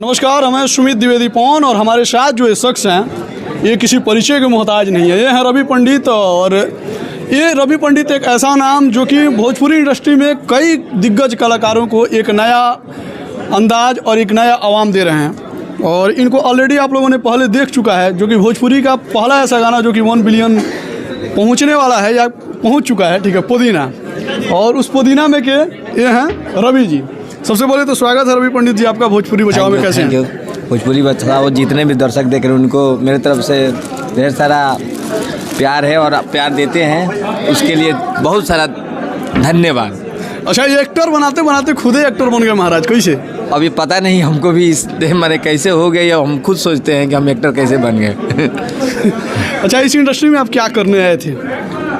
नमस्कार, हमें सुमित द्विवेदी पवन और हमारे साथ जो ये शख्स हैं ये किसी परिचय के मोहताज नहीं है। ये हैं रवि पंडित। और ये रवि पंडित एक ऐसा नाम जो कि भोजपुरी इंडस्ट्री में कई दिग्गज कलाकारों को एक नया अंदाज और एक नया आवाम दे रहे हैं। और इनको ऑलरेडी आप लोगों ने पहले देख चुका है, जो कि भोजपुरी का पहला ऐसा गाना जो कि 1 बिलियन पहुंचने वाला है या पहुंच चुका है, ठीक है, पुदीना। और उस पुदीना में के ये हैं रवि जी। सबसे पहले तो स्वागत है रवि पंडित जी आपका भोजपुरी बचाओ में। कैसे हैं? भोजपुरी बचाओ जितने भी दर्शक देख रहे हैं उनको मेरे तरफ से ढेर सारा प्यार है और प्यार देते हैं, उसके लिए बहुत सारा धन्यवाद। अच्छा, ये एक्टर बनाते बनाते खुद ही एक्टर बन गए महाराज, कैसे? अभी पता नहीं हमको भी इस माने कैसे हो गए, या हम खुद सोचते हैं कि हम एक्टर कैसे बन गए। अच्छा, इस इंडस्ट्री में आप क्या करने आए थे?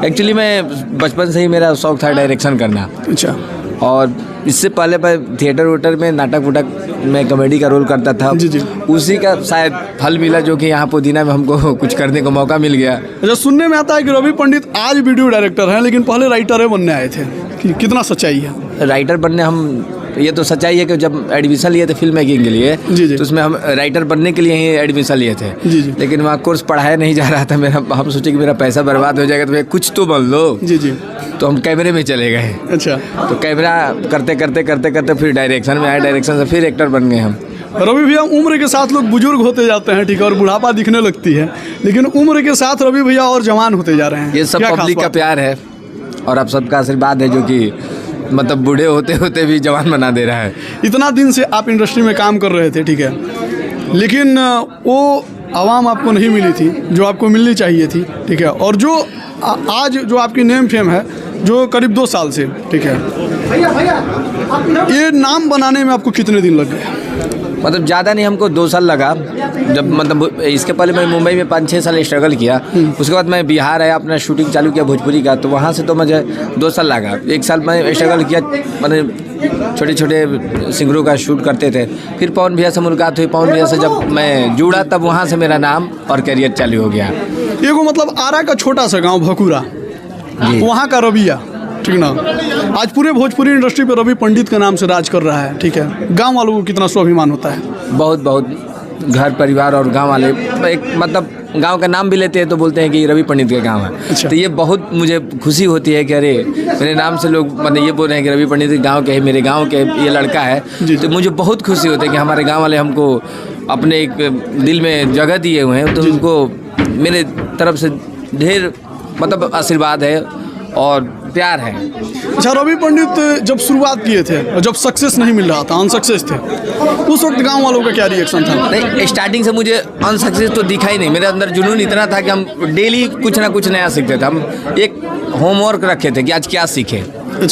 एक्चुअली मैं बचपन से ही मेरा शौक था डायरेक्शन करना। अच्छा। और इससे पहले मैं थिएटर वोटर में नाटक वुटक में कॉमेडी का रोल करता था। जी जी। उसी का शायद फल मिला जो कि यहाँ पुदीना में हमको कुछ करने का मौका मिल गया। अच्छा, सुनने में आता है कि रवि पंडित आज वीडियो डायरेक्टर हैं, लेकिन पहले राइटर बनने आए थे। कितना सच्चाई है? राइटर बनने हम, ये तो सच्चाई है कि जब एडमिशन लिए थे फिल्म मेकिंग के लिए, जी जी, तो उसमें हम राइटर बनने के लिए ही एडमिशन लिए थे। जी जी। लेकिन वहाँ कोर्स पढ़ाया नहीं जा रहा था मेरा। हम सोचे कि मेरा पैसा बर्बाद हो जाएगा, तो भैया कुछ तो बन लो। जी जी। तो हम कैमरे में चले गए। अच्छा। तो कैमरा करते करते करते करते फिर डायरेक्शन में आए, डायरेक्शन से फिर एक्टर बन गए हम। रवि भैया, उम्र के साथ लोग बुजुर्ग होते जाते हैं, ठीक है, और बुढ़ापा दिखने लगती है, लेकिन उम्र के साथ रवि भैया और जवान होते जा रहे हैं। ये सब पब्लिक का प्यार है और आप सबका आशीर्वाद है, जो कि मतलब बूढ़े होते होते भी जवान बना दे रहा है। इतना दिन से आप इंडस्ट्री में काम कर रहे थे, ठीक है, लेकिन वो आवाम आपको नहीं मिली थी जो आपको मिलनी चाहिए थी, ठीक है। और जो आज जो आपकी नेम फेम है, जो करीब 2 साल से, ठीक है, ये नाम बनाने में आपको कितने दिन लग गए? मतलब ज़्यादा नहीं, हमको 2 साल लगा। जब मतलब इसके पहले मैं मुंबई में 5-6 साल स्ट्रगल किया। उसके बाद मैं बिहार आया, अपना शूटिंग चालू किया भोजपुरी का, तो वहाँ से तो मुझे 2 साल लगा। 1 साल मैं स्ट्रगल किया, मैंने छोटे छोटे सिंगरों का शूट करते थे। फिर पवन भैया से मुलाकात हुई। पवन भैया से जब मैं जुड़ा तब वहाँ से मेरा नाम और करियर चालू हो गया। एगो मतलब आरा का छोटा सा गाँव भकुरा, वहाँ का रविया, ठीक ना, आज पूरे भोजपुरी इंडस्ट्री पे रवि पंडित के नाम से राज कर रहा है, ठीक है। गांव वालों को कितना स्वाभिमान होता है? बहुत बहुत। घर परिवार और गांव वाले एक मतलब गांव का नाम भी लेते हैं तो बोलते हैं कि रवि पंडित का गांव है। अच्छा। तो ये बहुत मुझे खुशी होती है कि अरे मेरे नाम से लोग मतलब ये बोल रहे हैं कि रवि पंडित गांव के है, मेरे गांव के ये लड़का है। तो मुझे बहुत खुशी होती है कि हमारे गाँव वाले हमको अपने एक दिल में जगह दिए हुए हैं, तो उनको मेरे तरफ से ढेर मतलब आशीर्वाद है और प्यार है। अच्छा, रवि पंडित जब शुरुआत किए थे और जब सक्सेस नहीं मिल रहा था, अनसक्सेस थे, उस वक्त गांव वालों का क्या रिएक्शन था? नहीं, स्टार्टिंग से मुझे अनसक्सेस तो दिखा ही नहीं। मेरे अंदर जुनून इतना था कि हम डेली कुछ ना कुछ नया सीखते थे। हम एक होमवर्क रखे थे कि आज क्या सीखे।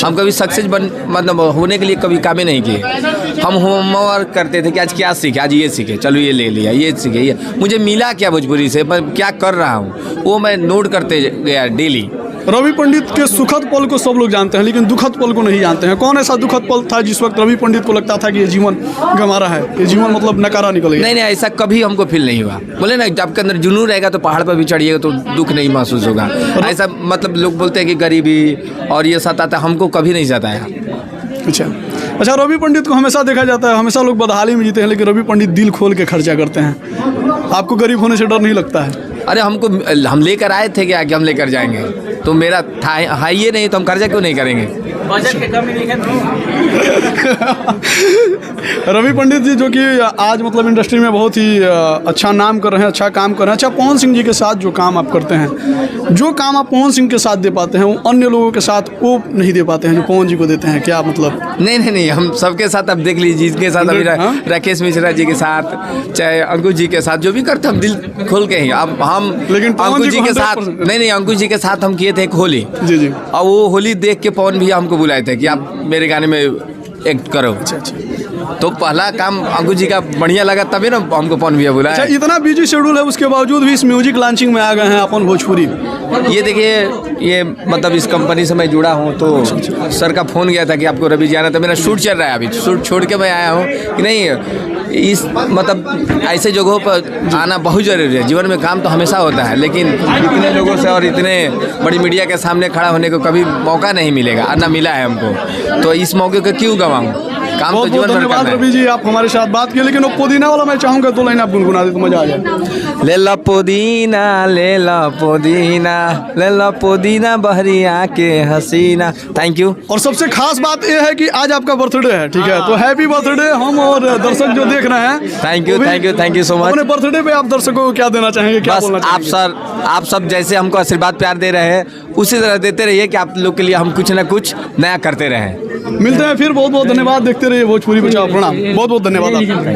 हम कभी सक्सेस मतलब होने के लिए कभी काम ही नहीं किए। हम होमवर्क करते थे कि आज क्या सीखे, आज ये सीखे, चलो ये ले लिया, ये सीखे, ये मुझे मिला क्या भोजपुरी से, मैं क्या कर रहा हूँ, वो मैं नोट करते गया डेली। रवि पंडित के सुखद पल को सब लोग जानते हैं, लेकिन दुखद पल को नहीं जानते हैं। कौन ऐसा दुखद पल था जिस वक्त रवि पंडित को लगता था कि ये जीवन गंवा रहा है, ये जीवन मतलब नकारा निकल गया? नहीं, ऐसा कभी हमको फील नहीं हुआ। बोले ना, जब आपके अंदर जुनून रहेगा तो पहाड़ पर भी चढ़िएगा तो दुख नहीं महसूस होगा। ऐसा मतलब लोग बोलते हैं कि गरीबी और ये सताता, हमको कभी नहीं सताया। अच्छा, रवि पंडित को हमेशा देखा जाता है, हमेशा लोग बदहाली में जीते हैं, लेकिन रवि पंडित दिल खोल के खर्चा करते हैं। आपको गरीब होने से डर नहीं लगता है? अरे हम लेकर आए थे क्या कि हम लेकर जाएंगे, तो मेरा था हाई ये नहीं, तो हम कर्जा क्यों नहीं करेंगे? बजट के कमी नहीं है। रवि पंडित जी जो कि आज मतलब इंडस्ट्री में बहुत ही अच्छा नाम कर रहे हैं, अच्छा काम कर रहे हैं। अच्छा, पवन सिंह जी के साथ जो काम आप करते हैं, जो काम आप पवन सिंह के साथ दे पाते हैं, वो अन्य लोगों के साथ वो नहीं दे पाते हैं जो पवन जी को देते हैं, क्या मतलब? नहीं, हम सबके साथ, अब देख लीजिए, जिसके साथ अभी राकेश मिश्रा जी के साथ, चाहे अंकुश जी के साथ, जो भी करते हम दिल खोल के ही। अब हम लेकिन अंकुश जी के साथ नहीं, अंकुश जी के साथ हम किए थे एक होली। जी जी। और वो होली देख के पवन भैया हमको बुलाए थे कि आप मेरे गाने में एक्ट करो। अच्छा। तो पहला काम अंकुश जी का बढ़िया लगा, तभी ना हमको पवन भैया बुलाया। अच्छा, इतना बिजी शेड्यूल है, उसके बावजूद भी इस म्यूजिक लॉन्चिंग में आ गए हैं अपन भोजपुरी। ये देखिए, ये मतलब इस कंपनी से मैं जुड़ा हूँ, तो सर का फ़ोन गया था कि आपको रवि जाना था। मेरा शूट चल रहा है, अभी शूट छोड़ के मैं आया हूँ कि नहीं। इस मतलब ऐसे जगहों पर आना बहुत ज़रूरी है। जीवन में काम तो हमेशा होता है, लेकिन इतने लोगों से और इतने बड़ी मीडिया के सामने खड़ा होने को कभी मौका नहीं मिलेगा, और ना मिला है हमको। तो इस मौके को क्यों गंवाऊँ? काम तो बहुत बहुत जीवन भर धन्यवाद करना है। रवि जी, आप हमारे साथ बात किए। लेकिन वो पुदीना वाला मैं चाहूँगा 2 लाइन आप गुनगुना दे तो मजा आ जाए। ले लो पुदीना, ले लो पुदीना, ले लो पुदीना बहरिया के हसीना। Thank you. और सबसे खास बात यह है कि आज आपका बर्थडे है, ठीक है, तो हैप्पी बर्थडे। हम और दर्शक जो देख रहे हैं, थैंक यू, वो भी thank you, thank you so much. अपने बर्थडे पे आप दर्शकों को क्या देना चाहेंगे, क्या बस बोलना आप चाहेंगे? आप सब जैसे हमको आशीर्वाद प्यार दे रहे हैं उसी तरह देते रहिए कि आप लोग के लिए हम कुछ ना कुछ नया करते रहें। मिलते हैं फिर। बहुत बहुत धन्यवाद। देखते रहिए भोजपुरी बचाओ। प्रणाम। बहुत बहुत धन्यवाद आपका।